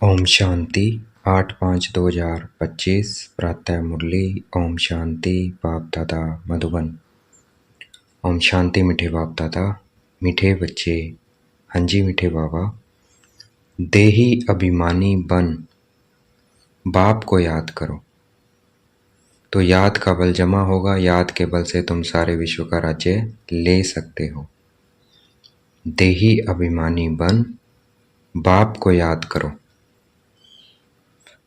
ओम शांति 8/5/2025 प्रातः मुरली। ओम शांति बाप दादा मधुबन। ओम शांति मीठे बाप दादा, मीठे बच्चे। हाँ जी मीठे बाबा। देही अभिमानी बन बाप को याद करो तो याद का बल जमा होगा। याद के बल से तुम सारे विश्व का राज्य ले सकते हो। देही अभिमानी बन बाप को याद करो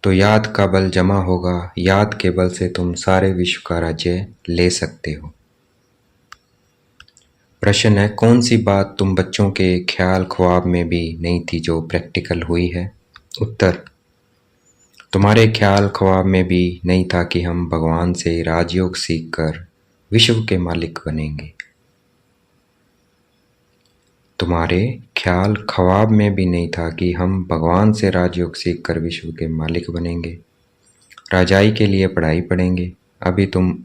तो याद का बल जमा होगा। याद के बल से तुम सारे विश्व का राज्य ले सकते हो। प्रश्न है, कौन सी बात तुम बच्चों के ख्याल ख्वाब में भी नहीं थी जो प्रैक्टिकल हुई है? उत्तर, तुम्हारे ख्याल ख्वाब में भी नहीं था कि हम भगवान से राजयोग सीखकर विश्व के मालिक बनेंगे। तुम्हारे ख्याल ख्वाब में भी नहीं था कि हम भगवान से राजयोग सीखकर विश्व के मालिक बनेंगे, राजाई के लिए पढ़ाई पढ़ेंगे। अभी तुम्हें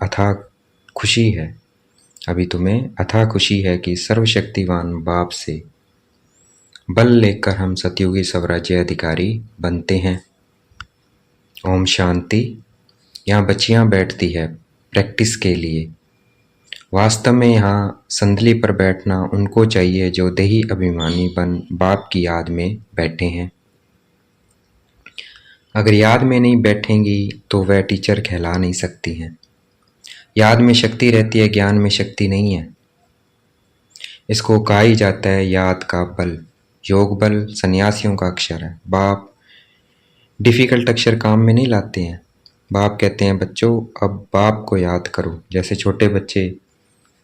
अथाह खुशी है कि सर्वशक्तिवान बाप से बल लेकर हम सतयुगी स्वराज्य अधिकारी बनते हैं। ओम शांति। यहाँ बच्चियाँ बैठती है प्रैक्टिस के लिए। वास्तव में यहाँ संदली पर बैठना उनको चाहिए जो देही अभिमानी बन बाप की याद में बैठे हैं। अगर याद में नहीं बैठेंगी तो वह टीचर कहला नहीं सकती हैं। याद में शक्ति रहती है, ज्ञान में शक्ति नहीं है। इसको कहा ही जाता है याद का बल। योग बल सन्यासियों का अक्षर है। बाप डिफ़िकल्ट अक्षर काम में नहीं लाते हैं। बाप कहते हैं बच्चों अब बाप को याद करो। जैसे छोटे बच्चे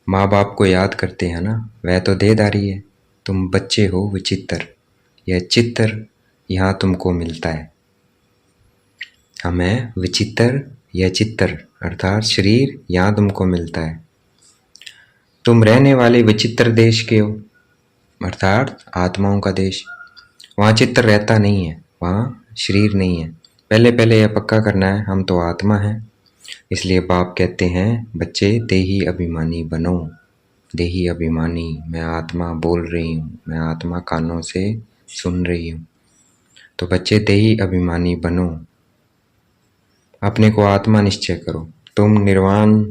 माँ बाप को याद करते हैं ना, वह तो देहधारी है। तुम बच्चे हो विचित्र। यह चित्र यहाँ तुमको मिलता है। हमें विचित्र यह चित्र अर्थात शरीर यहाँ तुमको मिलता है। तुम रहने वाले विचित्र देश के हो अर्थात आत्माओं का देश। वहाँ चित्र रहता नहीं है, वहाँ शरीर नहीं है। पहले यह पक्का करना है हम तो आत्मा हैं। इसलिए बाप कहते हैं बच्चे देही अभिमानी बनो। देही अभिमानी, मैं आत्मा बोल रही हूँ, मैं आत्मा कानों से सुन रही हूँ। तो बच्चे देही अभिमानी बनो, अपने को आत्मा निश्चय करो। तुम निर्वाण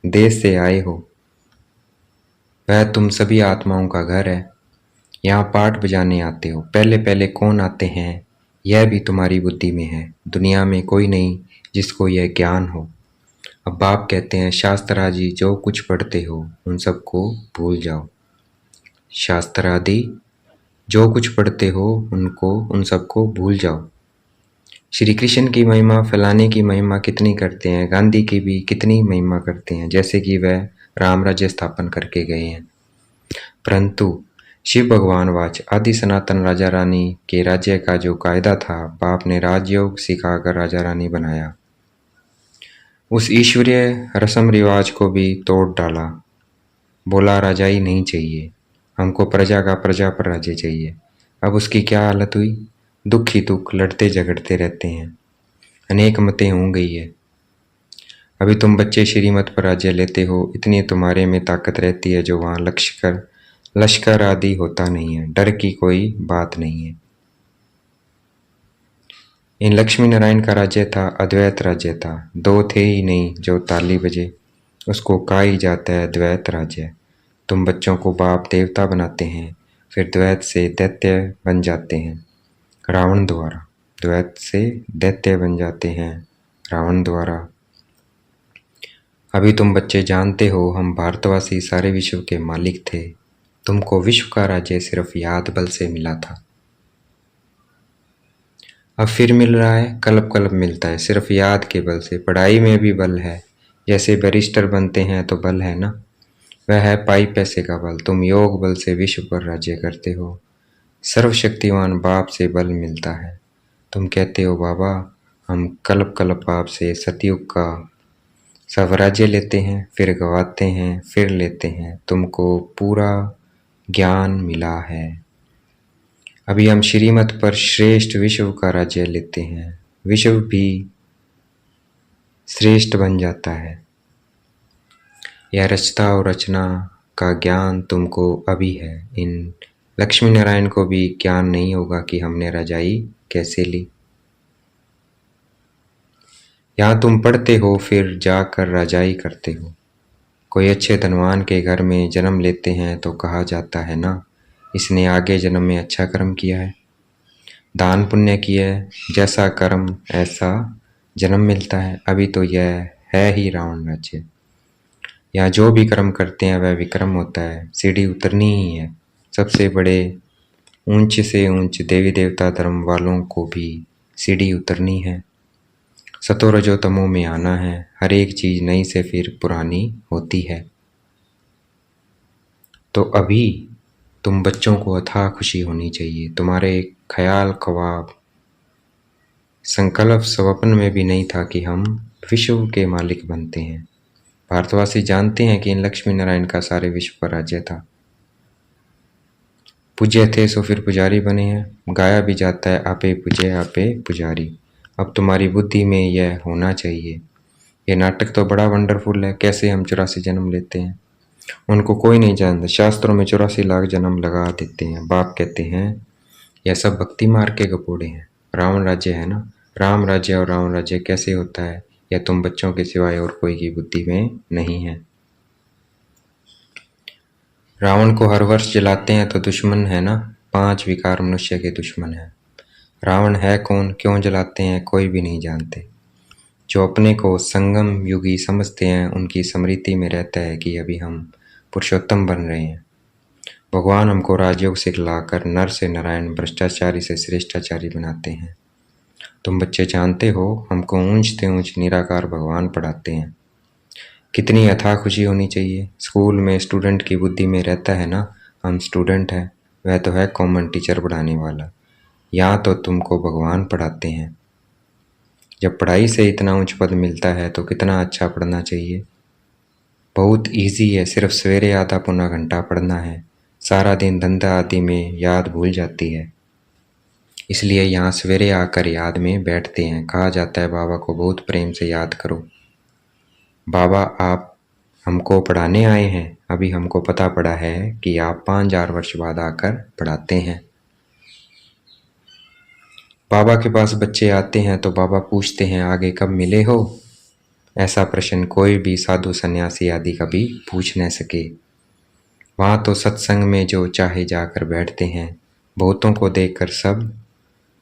देश से आए हो, वह तुम सभी आत्माओं का घर है। यहाँ पाठ बजाने आते हो। पहले कौन आते हैं यह भी तुम्हारी बुद्धि में है। दुनिया में कोई नहीं जिसको यह ज्ञान हो। अब बाप कहते हैं शास्त्र आदि जो कुछ पढ़ते हो उन सबको भूल जाओ। शास्त्र आदि जो कुछ पढ़ते हो उन सबको भूल जाओ। श्री कृष्ण की महिमा फैलाने की महिमा कितनी करते हैं, गांधी की भी कितनी महिमा करते हैं, जैसे कि वह राम राज्य स्थापन करके गए हैं। परंतु शिव भगवान वाच आदि सनातन राजा रानी के राज्य का जो कायदा था, बाप ने राजयोग सिखाकर राजा रानी बनाया। उस ईश्वरीय रस्म रिवाज को भी तोड़ डाला। बोला राजाई नहीं चाहिए, हमको प्रजा का प्रजा पर राज्य चाहिए। अब उसकी क्या हालत हुई? दुख ही दुख, लड़ते झगड़ते रहते हैं। अनेक मतें हो गई है। अभी तुम बच्चे श्रीमत पर राज्य लेते हो, इतनी तुम्हारे में ताकत रहती है जो वहाँ लश्कर आदि होता नहीं है। डर की कोई बात नहीं है। इन लक्ष्मी नारायण का राज्य था, अद्वैत राज्य था। दो थे ही नहीं जो ताली बजे, उसको कहा ही जाता है द्वैत राज्य। तुम बच्चों को बाप देवता बनाते हैं, फिर द्वैत से दैत्य बन जाते हैं रावण द्वारा। द्वैत से दैत्य बन जाते हैं रावण द्वारा। अभी तुम बच्चे जानते हो हम भारतवासी सारे विश्व के मालिक थे। तुमको विश्व का राज्य सिर्फ याद बल से मिला था। अब फिर मिल रहा है, कल्प मिलता है सिर्फ याद के बल से। पढ़ाई में भी बल है, जैसे बैरिस्टर बनते हैं तो बल है ना, वह है पाई पैसे का बल। तुम योग बल से विश्व पर राज्य करते हो। सर्वशक्तिवान बाप से बल मिलता है। तुम कहते हो बाबा हम कल्प बाप से सतयुग का स्वराज्य लेते हैं, फिर गवाते हैं, फिर लेते हैं। तुमको पूरा ज्ञान मिला है। अभी हम श्रीमत पर श्रेष्ठ विश्व का राज्य लेते हैं। विश्व भी श्रेष्ठ बन जाता है। यह रचता और रचना का ज्ञान तुमको अभी है। इन लक्ष्मी नारायण को भी ज्ञान नहीं होगा कि हमने रजाई कैसे ली। यहाँ तुम पढ़ते हो फिर जाकर रजाई करते हो। कोई अच्छे धनवान के घर में जन्म लेते हैं तो कहा जाता है ना, इसने आगे जन्म में अच्छा कर्म किया है, दान पुण्य किया है, जैसा कर्म ऐसा जन्म मिलता है। अभी तो यह है ही रावण राज्य। यहाँ जो भी कर्म करते हैं वह विक्रम होता है, सीढ़ी उतरनी ही है। सबसे बड़े ऊंच से ऊंच देवी देवता धर्म वालों को भी सीढ़ी उतरनी है। सतो रजो तमो में आना है। हर एक चीज नई से फिर पुरानी होती है। तो अभी तुम बच्चों को अथाह खुशी होनी चाहिए। तुम्हारे ख्याल ख्वाब संकल्प स्वप्न में भी नहीं था कि हम विश्व के मालिक बनते हैं। भारतवासी जानते हैं कि इन लक्ष्मी नारायण का सारे विश्व पर राज्य था। पूज्य थे सो फिर पुजारी बने हैं। गाया भी जाता है आपे पूजे आपे पुजारी। अब तुम्हारी बुद्धि में यह होना चाहिए। ये नाटक तो बड़ा वंडरफुल है, कैसे हम 84 जन्म लेते हैं। उनको कोई नहीं जानता। शास्त्रों में 84 लाख जन्म लगा देते हैं। बाप कहते हैं यह सब भक्ति मार के गपोड़े हैं। रावण राज्य है ना, राम राज्य और रावण राज्य कैसे होता है यह तुम बच्चों के सिवाय और कोई की बुद्धि में नहीं है। रावण को हर वर्ष जलाते हैं तो दुश्मन है ना, 5 विकार मनुष्य के दुश्मन है। रावण है कौन, क्यों जलाते हैं, कोई भी नहीं जानते। जो अपने को संगम युगी समझते हैं उनकी स्मृति में रहता है कि अभी हम पुरुषोत्तम बन रहे हैं। भगवान हमको राजयोग सिखलाकर नर से नारायण, भ्रष्टाचारी से श्रेष्ठाचारी बनाते हैं। तुम बच्चे जानते हो हमको ऊंच से ऊंच निराकार भगवान पढ़ाते हैं। कितनी अथाह खुशी होनी चाहिए। स्कूल में स्टूडेंट की बुद्धि में रहता है ना, हम स्टूडेंट हैं, वह तो है कॉमन टीचर पढ़ाने वाला। यहाँ तो तुमको भगवान पढ़ाते हैं। जब पढ़ाई से इतना ऊंच पद मिलता है तो कितना अच्छा पढ़ना चाहिए। बहुत इजी है, सिर्फ सवेरे आधा पौना घंटा पढ़ना है। सारा दिन धंधा आदि में याद भूल जाती है, इसलिए यहाँ सवेरे आकर याद में बैठते हैं। कहा जाता है बाबा को बहुत प्रेम से याद करो। बाबा आप हमको पढ़ाने आए हैं। अभी हमको पता पड़ा है कि आप 5000 वर्ष बाद आकर पढ़ाते हैं। बाबा के पास बच्चे आते हैं तो बाबा पूछते हैं आगे कब मिले हो। ऐसा प्रश्न कोई भी साधु सन्यासी आदि कभी पूछ न सके। वहाँ तो सत्संग में जो चाहे जाकर बैठते हैं। बहुतों को देखकर सब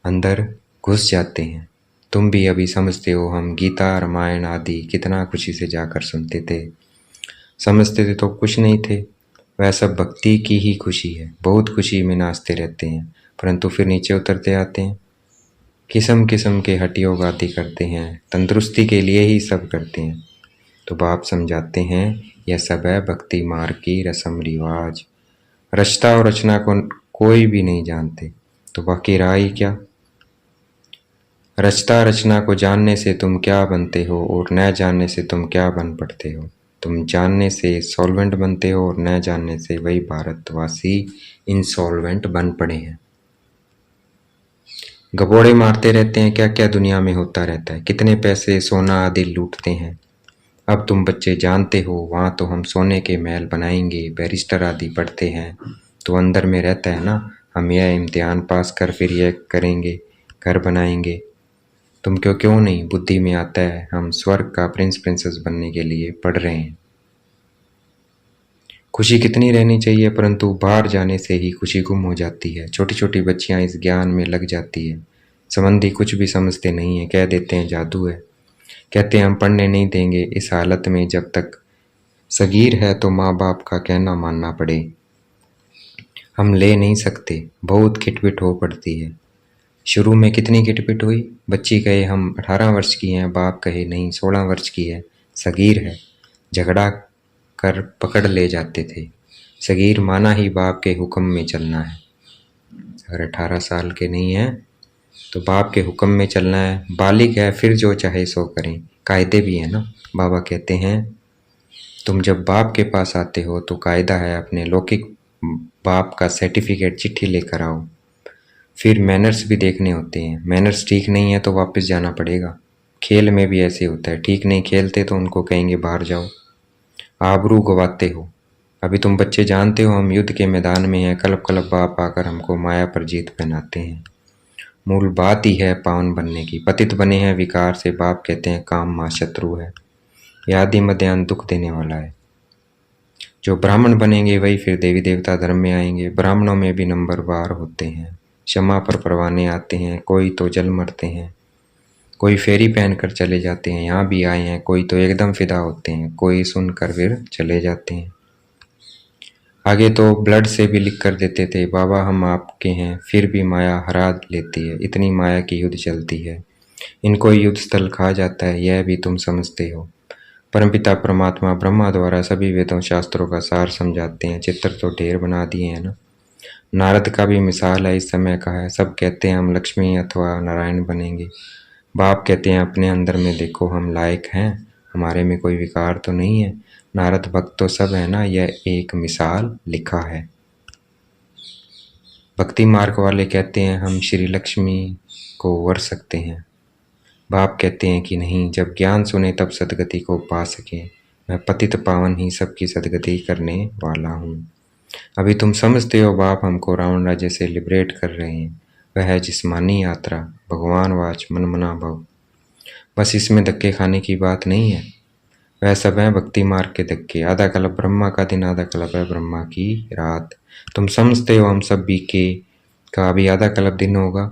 अंदर घुस जाते हैं। तुम भी अभी समझते हो हम गीता रामायण आदि कितना खुशी से जाकर सुनते थे। समझते थे तो कुछ नहीं थे। वह सब भक्ति की ही खुशी है। बहुत खुशी में नाचते रहते हैं, परंतु फिर नीचे उतरते आते हैं। किस्म किस्म के हठयोग आदि करते हैं। तंदुरुस्ती के लिए ही सब करते हैं। तो बाप समझाते हैं यह सब है भक्ति मार्ग की रस्म रिवाज। रचता और रचना को कोई भी नहीं जानते तो बाकी रहा ही क्या। रचता रचना को जानने से तुम क्या बनते हो और न जानने से तुम क्या बन पड़ते हो। तुम जानने से सॉल्वेंट बनते हो और न जानने से वही भारतवासी इंसॉल्वेंट बन पड़े हैं। गपोड़े मारते रहते हैं, क्या क्या दुनिया में होता रहता है। कितने पैसे सोना आदि लूटते हैं। अब तुम बच्चे जानते हो वहाँ तो हम सोने के महल बनाएंगे, बैरिस्टर आदि पढ़ते हैं तो अंदर में रहता है ना हम यह इम्तिहान पास कर फिर यह करेंगे, घर बनाएंगे। तुम क्यों नहीं बुद्धि में आता है हम स्वर्ग का प्रिंस प्रिंसेस बनने के लिए पढ़ रहे हैं। खुशी कितनी रहनी चाहिए, परंतु बाहर जाने से ही खुशी गुम हो जाती है। छोटी छोटी बच्चियां इस ज्ञान में लग जाती है। संबंधी कुछ भी समझते नहीं है, कह देते हैं जादू है, कहते हैं हम पढ़ने नहीं देंगे। इस हालत में जब तक सगीर है तो माँ बाप का कहना मानना पड़े। हम ले नहीं सकते, बहुत खिटपिट हो पड़ती है। शुरू में कितनी खिटपिट हुई। बच्ची कहे हम 18 वर्ष की हैं, बाप कहे नहीं 16 वर्ष की है, सगीर है। झगड़ा कर पकड़ ले जाते थे। सगीर माना ही बाप के हुक्म में चलना है। अगर 18 साल के नहीं हैं तो बाप के हुक्म में चलना है। बालिग है फिर जो चाहे सो करें, कायदे भी है ना। बाबा कहते हैं तुम जब बाप के पास आते हो तो कायदा है अपने लौकिक बाप का सर्टिफिकेट चिट्ठी लेकर आओ। फिर मैनर्स भी देखने होते हैं। मैनर्स ठीक नहीं है तो वापस जाना पड़ेगा। खेल में भी ऐसे होता है, ठीक नहीं खेलते तो उनको कहेंगे बाहर जाओ। आबरू गवाते हो। अभी तुम बच्चे जानते हो हम युद्ध के मैदान में हैं, कलप कलप बाप आकर हमको माया पर जीत पहनाते हैं। मूल बात ही है पावन बनने की, पतित बने हैं विकार से, बाप कहते हैं काम माँ शत्रु है, यादि मध्यान दुख देने वाला है। जो ब्राह्मण बनेंगे वही फिर देवी देवता धर्म में आएंगे। ब्राह्मणों में भी नंबरवार होते हैं, क्षमा पर परवाने आते हैं, कोई तो जल मरते हैं, कोई फेरी पहनकर चले जाते हैं, यहाँ भी आए हैं, कोई तो एकदम फिदा होते हैं, कोई सुनकर फिर चले जाते हैं। आगे तो ब्लड से भी लिख कर देते थे, बाबा हम आपके हैं, फिर भी माया हरा लेती है, इतनी माया की युद्ध चलती है, इनको युद्ध स्थल कहा जाता है, यह भी तुम समझते हो। परमपिता परमात्मा ब्रह्मा द्वारा सभी वेदों शास्त्रों का सार समझाते हैं। चित्र तो ढेर बना दिए हैं ना। नारद का भी मिसाल है इस समय का है। सब कहते हैं हम लक्ष्मी अथवा नारायण बनेंगे। बाप कहते हैं अपने अंदर में देखो हम लायक हैं, हमारे में कोई विकार तो नहीं है। नारद भक्त तो सब है ना, यह एक मिसाल लिखा है। भक्ति मार्ग वाले कहते हैं हम श्री लक्ष्मी को वर सकते हैं। बाप कहते हैं कि नहीं, जब ज्ञान सुने तब सदगति को पा सके। मैं पतित पावन ही सबकी सदगति करने वाला हूँ। अभी तुम समझते हो बाप हमको रावण राज्य से लिबरेट कर रहे हैं। वह है जिस्मानी यात्रा, भगवान वाच मन मना भव। बस इसमें धक्के खाने की बात नहीं है। वह सब है भक्ति मार्ग के धक्के। आधा कल्प ब्रह्मा का दिन, आधा कल्प है ब्रह्मा की रात। तुम समझते हो हम सब बीके का अभी आधा कल्प दिन होगा,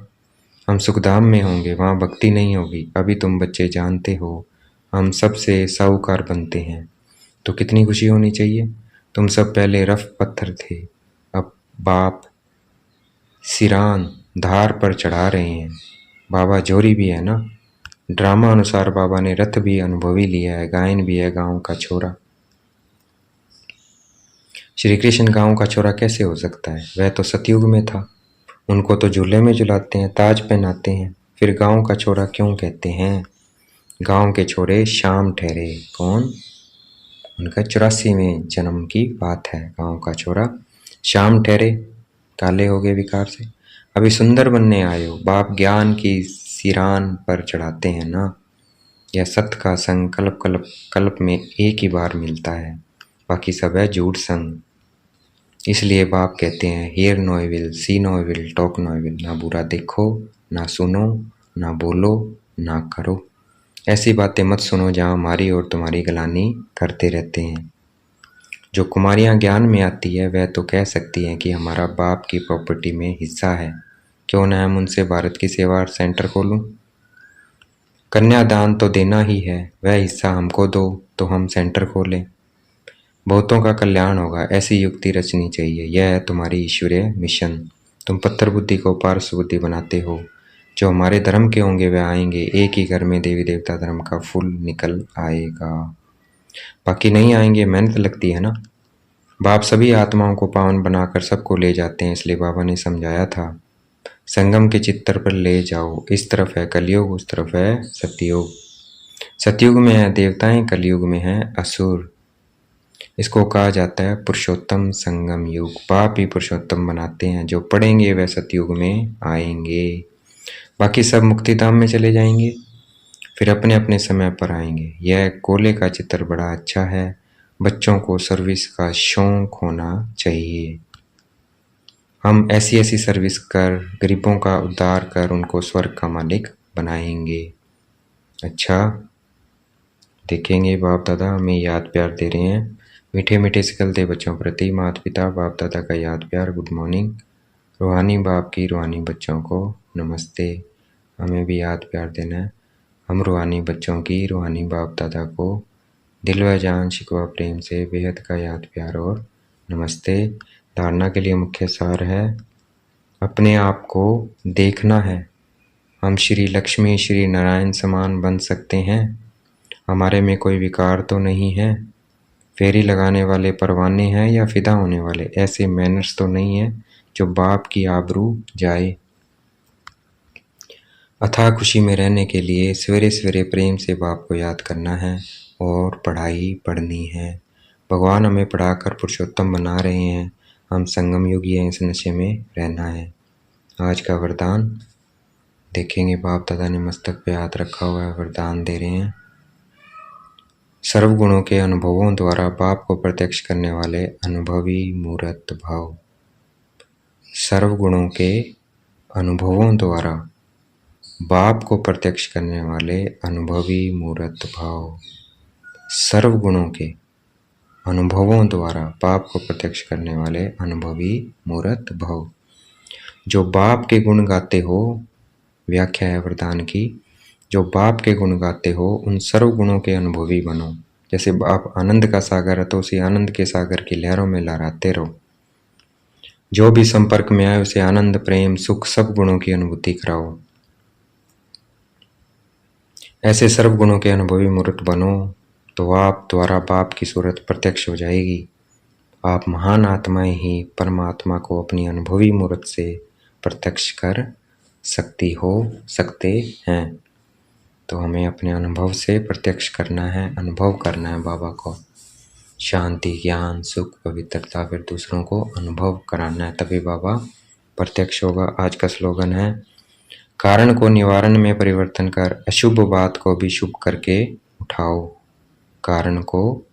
हम सुखधाम में होंगे, वहाँ भक्ति नहीं होगी। अभी तुम बच्चे जानते हो हम सबसे साहूकार बनते हैं, तो कितनी खुशी होनी चाहिए। तुम सब पहले रफ पत्थर थे, अब बाप सिरान धार पर चढ़ा रहे हैं। बाबा जोरी भी है ना। ड्रामा अनुसार बाबा ने रथ भी अनुभवी लिया है, गायन भी है गांव का छोरा। श्री कृष्ण गांव का छोरा कैसे हो सकता है, वह तो सतयुग में था। उनको तो झूले में झुलाते हैं, ताज पहनाते हैं, फिर गांव का छोरा क्यों कहते हैं। गांव के छोरे शाम ठहरे। कौन? उनका 84 में जन्म की बात है। गांव का छोरा शाम ठहरे, काले हो गए विकार से। अभी सुंदर बनने आए हो, बाप ज्ञान की सिरान पर चढ़ाते हैं ना। यह सत्य का संग कल्प कल्प कल्प में एक ही बार मिलता है, बाकी सब है झूठ संग। इसलिए बाप कहते हैं hear no evil, see no evil, talk no evil. ना बुरा देखो, ना सुनो, ना बोलो, ना करो। ऐसी बातें मत सुनो जहाँ हमारी और तुम्हारी गलानी करते रहते हैं। जो कुमारियाँ ज्ञान में आती है वह तो कह सकती हैं कि हमारा बाप की प्रॉपर्टी में हिस्सा है, क्यों ना हम उनसे भारत की सेवा सेंटर खोलूं। कन्यादान तो देना ही है, वह हिस्सा हमको दो तो हम सेंटर खोलें। बहुतों का कल्याण होगा, ऐसी युक्ति रचनी चाहिए। यह है तुम्हारी ईश्वरीय मिशन। तुम पत्थर बुद्धि को पारस बुद्धि बनाते हो। जो हमारे धर्म के होंगे वह आएंगे, एक ही घर में देवी देवता धर्म का फूल निकल आएगा। बाकी नहीं आएंगे, मेहनत लगती है ना। बाप सभी आत्माओं को पावन बनाकर सबको ले जाते हैं, इसलिए बाबा ने समझाया था संगम के चित्तर पर ले जाओ। इस तरफ है कलयुग, उस तरफ है सतयुग। सतयुग में है देवताएं, कलयुग में है असुर। इसको कहा जाता है पुरुषोत्तम संगम युग। पाप ही पुरुषोत्तम बनाते हैं, जो पढ़ेंगे वह सतयुग में आएंगे, बाकी सब मुक्तिधाम में चले जाएंगे, फिर अपने अपने समय पर आएंगे। यह कोले का चित्र बड़ा अच्छा है। बच्चों को सर्विस का शौक होना चाहिए। हम ऐसी ऐसी सर्विस कर, गरीबों का उद्धार कर उनको स्वर्ग का मालिक बनाएंगे। अच्छा, देखेंगे बाप दादा हमें याद प्यार दे रहे हैं। मीठे मीठे सिकलते बच्चों प्रति माता पिता बाप दादा का याद प्यार, गुड मॉर्निंग। रूहानी बाप की रूहानी बच्चों को नमस्ते। हमें भी याद प्यार देना है। हम रूहानी बच्चों की रूहानी बाप दादा को दिल व जान शिकवा प्रेम से बेहद का याद प्यार और नमस्ते। धारणा के लिए मुख्य सार है अपने आप को देखना है। हम श्री लक्ष्मी श्री नारायण समान बन सकते हैं, हमारे में कोई विकार तो नहीं है। फेरी लगाने वाले परवाने हैं या फिदा होने वाले, ऐसे मैनर्स तो नहीं है जो बाप की आबरू जाए। अथाह खुशी में रहने के लिए सवेरे सवेरे प्रेम से बाप को याद करना है और पढ़ाई पढ़नी है। भगवान हमें पढ़ाकर पुरुषोत्तम बना रहे हैं, हम संगम युगी हैं, इस नशे में रहना है। आज का वरदान देखेंगे, बाप दादा ने मस्तक पे हाथ रखा हुआ है, वरदान दे रहे हैं। सर्व गुणों के अनुभवों द्वारा बाप को प्रत्यक्ष करने वाले अनुभवी मूर्त भाव। सर्व गुणों के अनुभवों द्वारा बाप को प्रत्यक्ष करने वाले अनुभवी मूर्त भाव। सर्व गुणों के अनुभवों द्वारा बाप को प्रत्यक्ष करने वाले अनुभवी मूर्त भाव। जो बाप के गुण गाते हो, व्याख्या है वरदान की, जो बाप के गुण गाते हो उन सर्व गुणों के अनुभवी बनो। जैसे बाप आनंद का सागर है तो उसी आनंद के सागर की लहरों में लहराते रहो। जो भी संपर्क में आए उसे आनंद, प्रेम, सुख सब गुणों की अनुभूति कराओ। ऐसे सर्व गुणों के अनुभवी मूर्त बनो तो आप द्वारा बाप की सूरत प्रत्यक्ष हो जाएगी। आप महान आत्माएं ही परमात्मा को अपनी अनुभवी मूर्त से प्रत्यक्ष कर सकते हैं। तो हमें अपने अनुभव से प्रत्यक्ष करना है, अनुभव करना है बाबा को। शांति, ज्ञान, सुख, पवित्रता, फिर दूसरों को अनुभव कराना है, तभी बाबा प्रत्यक्ष होगा। आज का स्लोगन है, कारण को निवारण में परिवर्तन कर, अशुभ बात को भी शुभ करके उठाओ। कारण को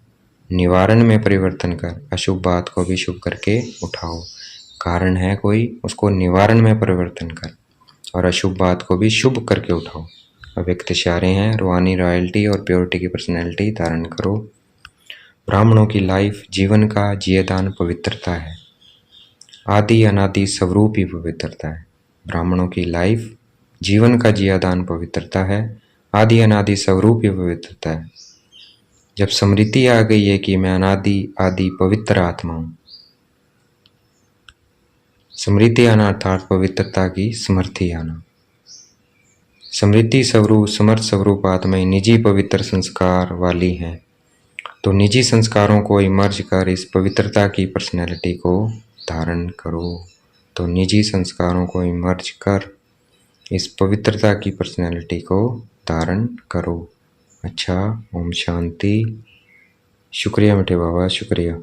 निवारण में परिवर्तन कर, अशुभ बात को भी शुभ करके उठाओ। कारण है कोई, उसको निवारण में परिवर्तन कर और अशुभ बात को भी शुभ करके उठाओ। अव्यक्त इशारे हैं, रूहानी रॉयल्टी और प्योरिटी की पर्सनैलिटी धारण करो। ब्राह्मणों की लाइफ जीवन का जियेदान पवित्रता है। आदि अनादि स्वरूप ही पवित्रता है। ब्राह्मणों की लाइफ जीवन का जियादान पवित्रता है। आदि अनादि स्वरूप ही पवित्रता है। जब स्मृति आ गई है कि मैं अनादि आदि पवित्र आत्मा हूं, स्मृति आना अर्थात पवित्रता की स्मृति आना। स्मृति स्वरूप समर्थ स्वरूप आत्माएं निजी पवित्र संस्कार वाली हैं, तो निजी संस्कारों को इमर्ज कर इस पवित्रता की पर्सनैलिटी को धारण करो। तो निजी संस्कारों को इमर्ज कर इस पवित्रता की पर्सनैलिटी को धारण करो। अच्छा, ओम शांति। शुक्रिया मीठे बाबा, शुक्रिया।